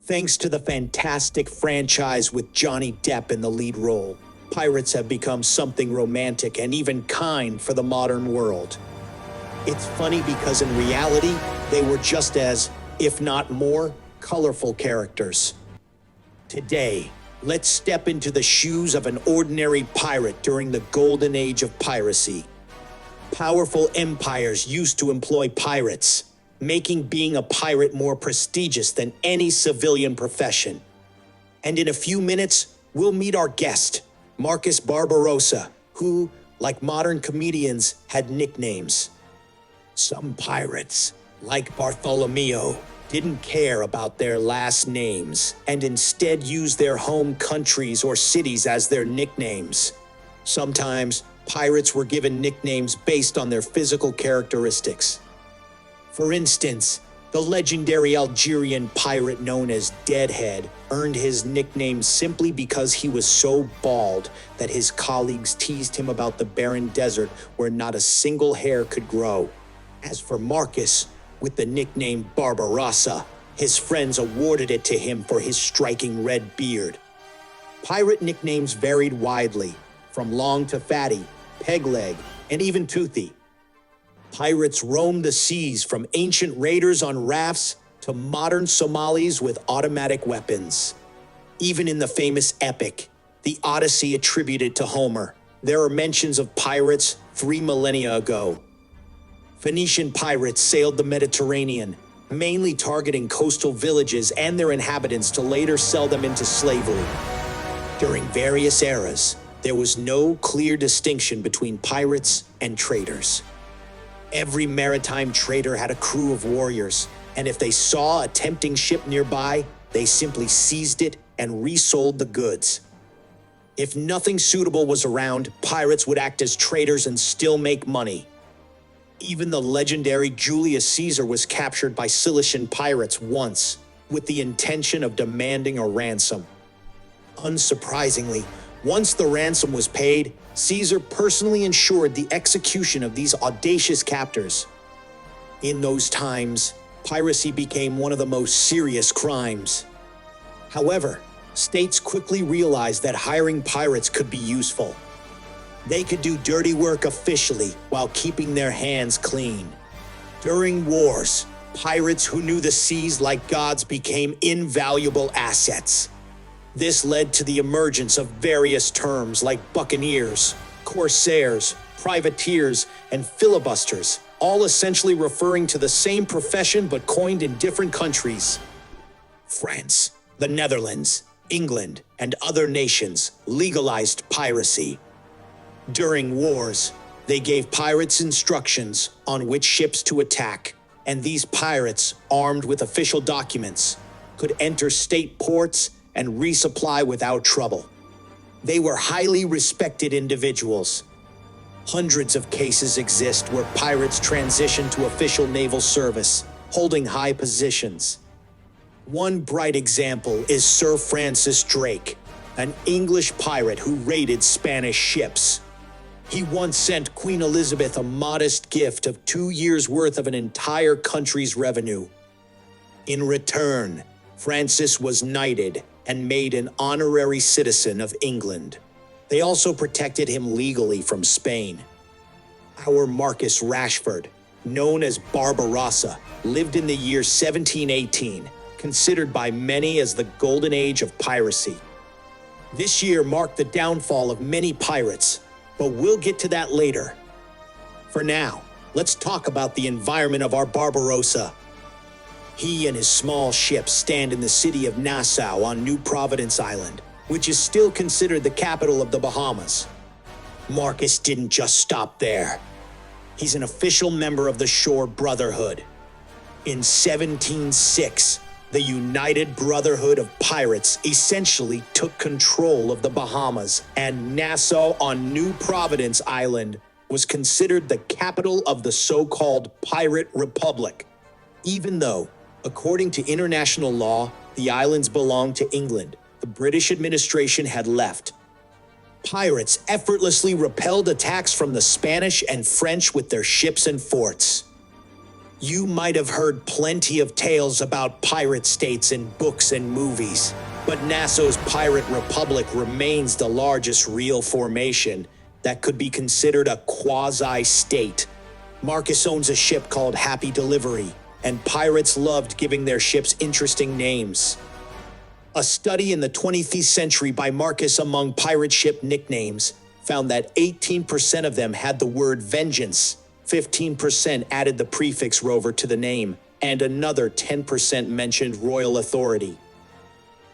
Thanks to the fantastic franchise with Johnny Depp in the lead role, pirates have become something romantic and even kind for the modern world. It's funny because in reality, they were just as, if not more, colorful characters. Today, let's step into the shoes of an ordinary pirate during the golden age of piracy. Powerful empires used to employ pirates, making being a pirate more prestigious than any civilian profession. And in a few minutes, we'll meet our guest, Marcus Barbarossa, who, like modern comedians, had nicknames. Some pirates, like Bartholomew, didn't care about their last names and instead used their home countries or cities as their nicknames. Sometimes, pirates were given nicknames based on their physical characteristics. For instance, the legendary Algerian pirate known as Deadhead earned his nickname simply because he was so bald that his colleagues teased him about the barren desert where not a single hair could grow. As for Marcus, with the nickname Barbarossa, his friends awarded it to him for his striking red beard. Pirate nicknames varied widely, from Long to Fatty, Pegleg, and even Toothy. Pirates roamed the seas from ancient raiders on rafts to modern Somalis with automatic weapons. Even in the famous epic, the Odyssey attributed to Homer, there are mentions of pirates 3 millennia ago. Phoenician pirates sailed the Mediterranean, mainly targeting coastal villages and their inhabitants to later sell them into slavery. During various eras, there was no clear distinction between pirates and traders. Every maritime trader had a crew of warriors, and if they saw a tempting ship nearby, they simply seized it and resold the goods. If nothing suitable was around, pirates would act as traders and still make money. Even the legendary Julius Caesar was captured by Cilician pirates once, with the intention of demanding a ransom. Unsurprisingly, once the ransom was paid, Caesar personally ensured the execution of these audacious captors. In those times, piracy became one of the most serious crimes. However, states quickly realized that hiring pirates could be useful. They could do dirty work officially while keeping their hands clean. During wars, pirates who knew the seas like gods became invaluable assets. This led to the emergence of various terms like buccaneers, corsairs, privateers, and filibusters, all essentially referring to the same profession but coined in different countries. France, the Netherlands, England, and other nations legalized piracy. During wars, they gave pirates instructions on which ships to attack, and these pirates, armed with official documents, could enter state ports and resupply without trouble. They were highly respected individuals. Hundreds of cases exist where pirates transition to official naval service, holding high positions. One bright example is Sir Francis Drake, an English pirate who raided Spanish ships. He once sent Queen Elizabeth a modest gift of 2 years' worth of an entire country's revenue. In return, Francis was knighted and made an honorary citizen of England. They also protected him legally from Spain. Our Marcus Rashford, known as Barbarossa, lived in the year 1718, considered by many as the golden age of piracy. This year marked the downfall of many pirates, but we'll get to that later. For now, let's talk about the environment of our Barbarossa. He and his small ship stand in the city of Nassau on New Providence Island, which is still considered the capital of the Bahamas. Marcus didn't just stop there. He's an official member of the Shore Brotherhood. In 1706, the United Brotherhood of Pirates essentially took control of the Bahamas, and Nassau on New Providence Island was considered the capital of the so-called Pirate Republic, even though, according to international law, the islands belonged to England. The British administration had left. Pirates effortlessly repelled attacks from the Spanish and French with their ships and forts. You might have heard plenty of tales about pirate states in books and movies, but Nassau's Pirate Republic remains the largest real formation that could be considered a quasi-state. Marcus owns a ship called Happy Delivery, and pirates loved giving their ships interesting names. A study in the 20th century by Marcus among pirate ship nicknames found that 18% of them had the word vengeance, 15% added the prefix rover to the name, and another 10% mentioned royal authority.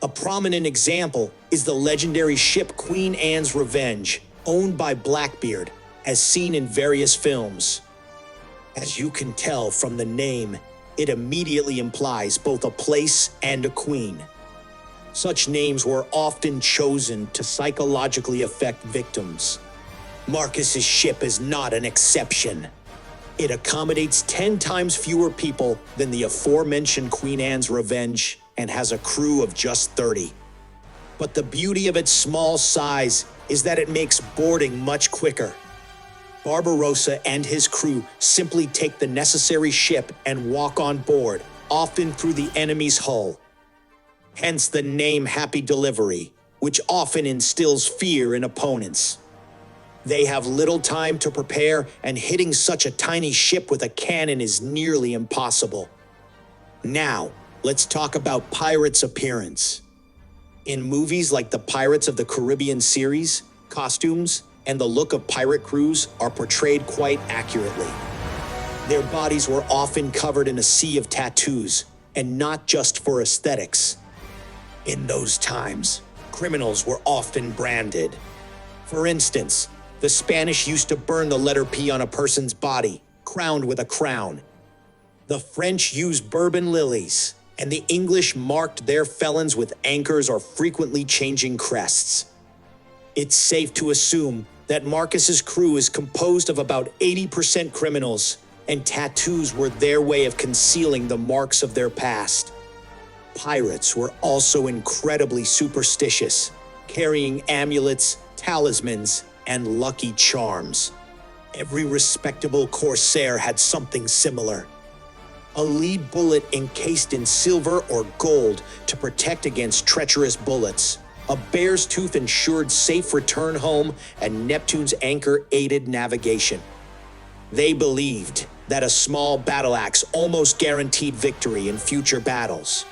A prominent example is the legendary ship Queen Anne's Revenge, owned by Blackbeard, as seen in various films. As you can tell from the name, it immediately implies both a place and a queen. Such names were often chosen to psychologically affect victims. Marcus's ship is not an exception. It accommodates 10 times fewer people than the aforementioned Queen Anne's Revenge and has a crew of just 30. But the beauty of its small size is that it makes boarding much quicker. Barbarossa and his crew simply take the necessary ship and walk on board, often through the enemy's hull. Hence the name Happy Delivery, which often instills fear in opponents. They have little time to prepare, and hitting such a tiny ship with a cannon is nearly impossible. Now, let's talk about pirates' appearance. In movies like the Pirates of the Caribbean series, costumes and the look of pirate crews are portrayed quite accurately. Their bodies were often covered in a sea of tattoos, and not just for aesthetics. In those times, criminals were often branded. For instance, the Spanish used to burn the letter P on a person's body, crowned with a crown. The French used bourbon lilies, and the English marked their felons with anchors or frequently changing crests. It's safe to assume that Marcus's crew is composed of about 80% criminals, and tattoos were their way of concealing the marks of their past. Pirates were also incredibly superstitious, carrying amulets, talismans, and lucky charms. Every respectable corsair had something similar. A lead bullet encased in silver or gold to protect against treacherous bullets. A bear's tooth ensured safe return home, and Neptune's anchor aided navigation. They believed that a small battle axe almost guaranteed victory in future battles.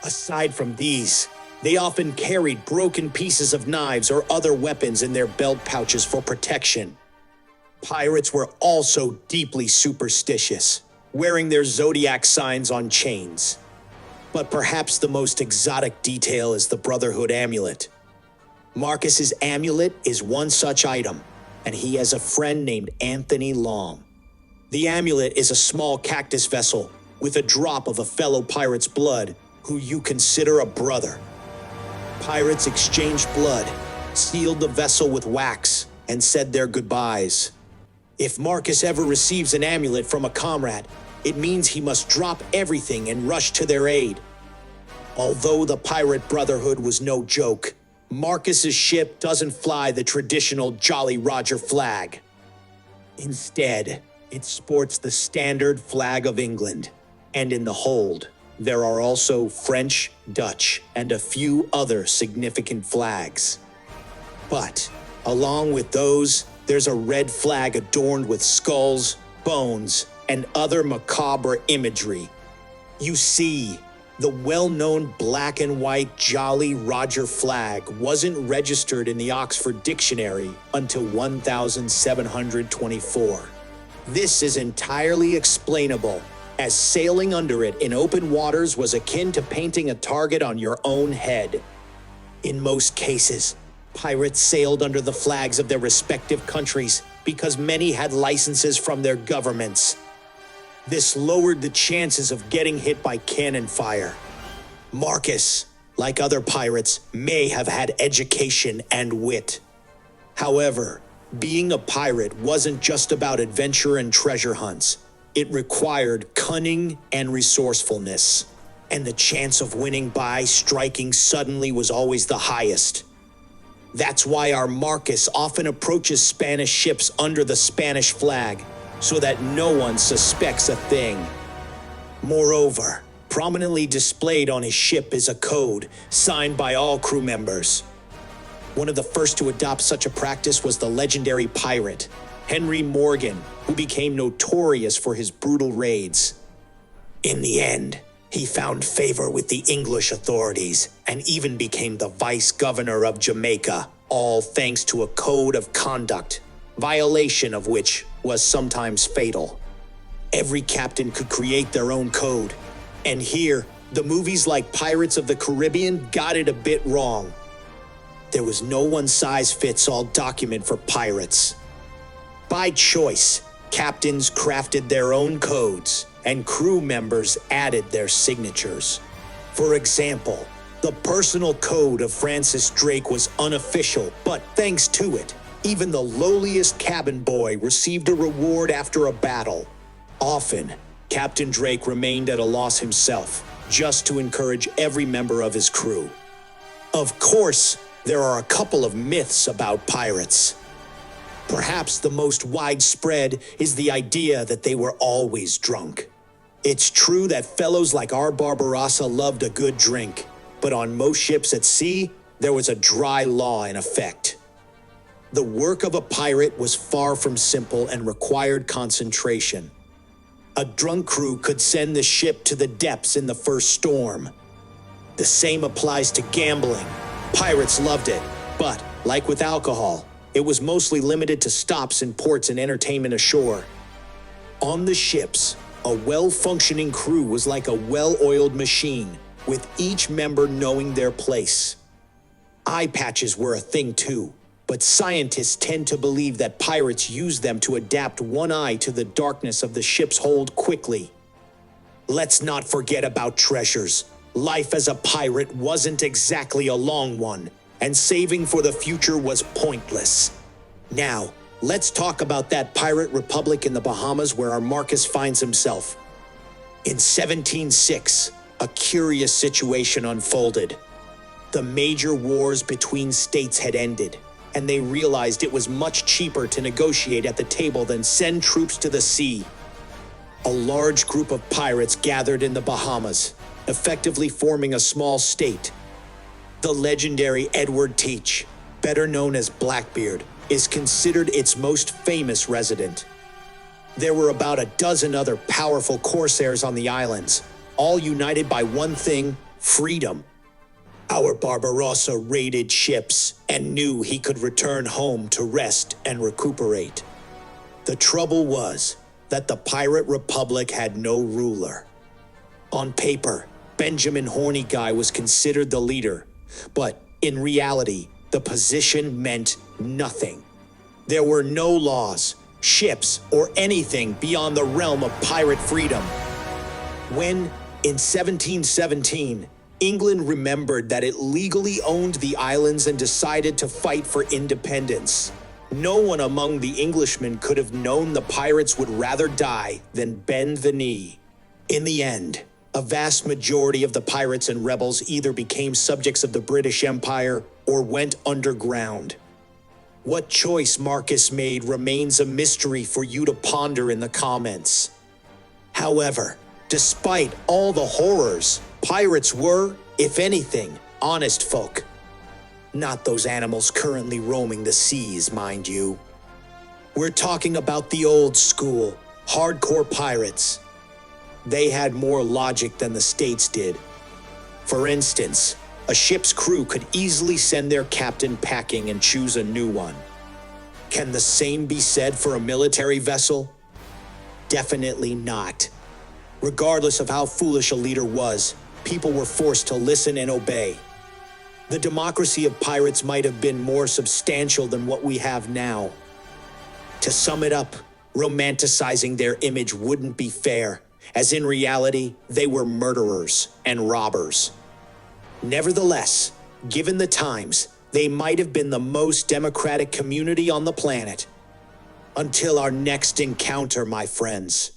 Aside from these, they often carried broken pieces of knives or other weapons in their belt pouches for protection. Pirates were also deeply superstitious, wearing their zodiac signs on chains. But perhaps the most exotic detail is the Brotherhood amulet. Marcus's amulet is one such item, and he has a friend named Anthony Long. The amulet is a small cactus vessel with a drop of a fellow pirate's blood who you consider a brother. Pirates exchanged blood, sealed the vessel with wax, and said their goodbyes. If Marcus ever receives an amulet from a comrade, it means he must drop everything and rush to their aid. Although the Pirate Brotherhood was no joke, Marcus's ship doesn't fly the traditional Jolly Roger flag. Instead, it sports the standard flag of England, and in the hold, there are also French, Dutch, and a few other significant flags. But, along with those, there's a red flag adorned with skulls, bones, and other macabre imagery. You see, the well-known black and white Jolly Roger flag wasn't registered in the Oxford Dictionary until 1724. This is entirely explainable, as sailing under it in open waters was akin to painting a target on your own head. In most cases, pirates sailed under the flags of their respective countries because many had licenses from their governments. This lowered the chances of getting hit by cannon fire. Marcus, like other pirates, may have had education and wit. However, being a pirate wasn't just about adventure and treasure hunts. It required cunning and resourcefulness, and the chance of winning by striking suddenly was always the highest. That's why our Marcus often approaches Spanish ships under the Spanish flag, so that no one suspects a thing. Moreover, prominently displayed on his ship is a code signed by all crew members. One of the first to adopt such a practice was the legendary pirate, Henry Morgan, who became notorious for his brutal raids. In the end, he found favor with the English authorities and even became the vice governor of Jamaica, all thanks to a code of conduct, violation of which was sometimes fatal. Every captain could create their own code, and here, the movies like Pirates of the Caribbean got it a bit wrong. There was no one-size-fits-all document for pirates. By choice, captains crafted their own codes, and crew members added their signatures. For example, the personal code of Francis Drake was unofficial, but thanks to it, even the lowliest cabin boy received a reward after a battle. Often, Captain Drake remained at a loss himself, just to encourage every member of his crew. Of course, there are a couple of myths about pirates. Perhaps the most widespread is the idea that they were always drunk. It's true that fellows like our Barbarossa loved a good drink, but on most ships at sea, there was a dry law in effect. The work of a pirate was far from simple and required concentration. A drunk crew could send the ship to the depths in the first storm. The same applies to gambling. Pirates loved it, but, like with alcohol, it was mostly limited to stops in ports and entertainment ashore. On the ships, a well-functioning crew was like a well-oiled machine, with each member knowing their place. Eye patches were a thing too, but scientists tend to believe that pirates used them to adapt one eye to the darkness of the ship's hold quickly. Let's not forget about treasures. Life as a pirate wasn't exactly a long one, and saving for the future was pointless. Now, let's talk about that pirate republic in the Bahamas where our Marcus finds himself. In 1706, a curious situation unfolded. The major wars between states had ended, and they realized it was much cheaper to negotiate at the table than send troops to the sea. A large group of pirates gathered in the Bahamas, effectively forming a small state. The legendary Edward Teach, better known as Blackbeard, is considered its most famous resident. There were about a dozen other powerful corsairs on the islands, all united by one thing: freedom. Our Barbarossa raided ships and knew he could return home to rest and recuperate. The trouble was that the Pirate Republic had no ruler. On paper, Benjamin Hornyguy was considered the leader, but in reality, the position meant nothing. There were no laws, ships, or anything beyond the realm of pirate freedom. When, in 1717, England remembered that it legally owned the islands and decided to fight for independence, no one among the Englishmen could have known the pirates would rather die than bend the knee. In the end, a vast majority of the pirates and rebels either became subjects of the British Empire or went underground. What choice Marcus made remains a mystery for you to ponder in the comments. However, despite all the horrors, pirates were, if anything, honest folk. Not those animals currently roaming the seas, mind you. We're talking about the old school, hardcore pirates. They had more logic than the states did. For instance, a ship's crew could easily send their captain packing and choose a new one. Can the same be said for a military vessel? Definitely not. Regardless of how foolish a leader was, people were forced to listen and obey. The democracy of pirates might have been more substantial than what we have now. To sum it up, romanticizing their image wouldn't be fair, as in reality, they were murderers and robbers. Nevertheless, given the times, they might have been the most democratic community on the planet. Until our next encounter, my friends.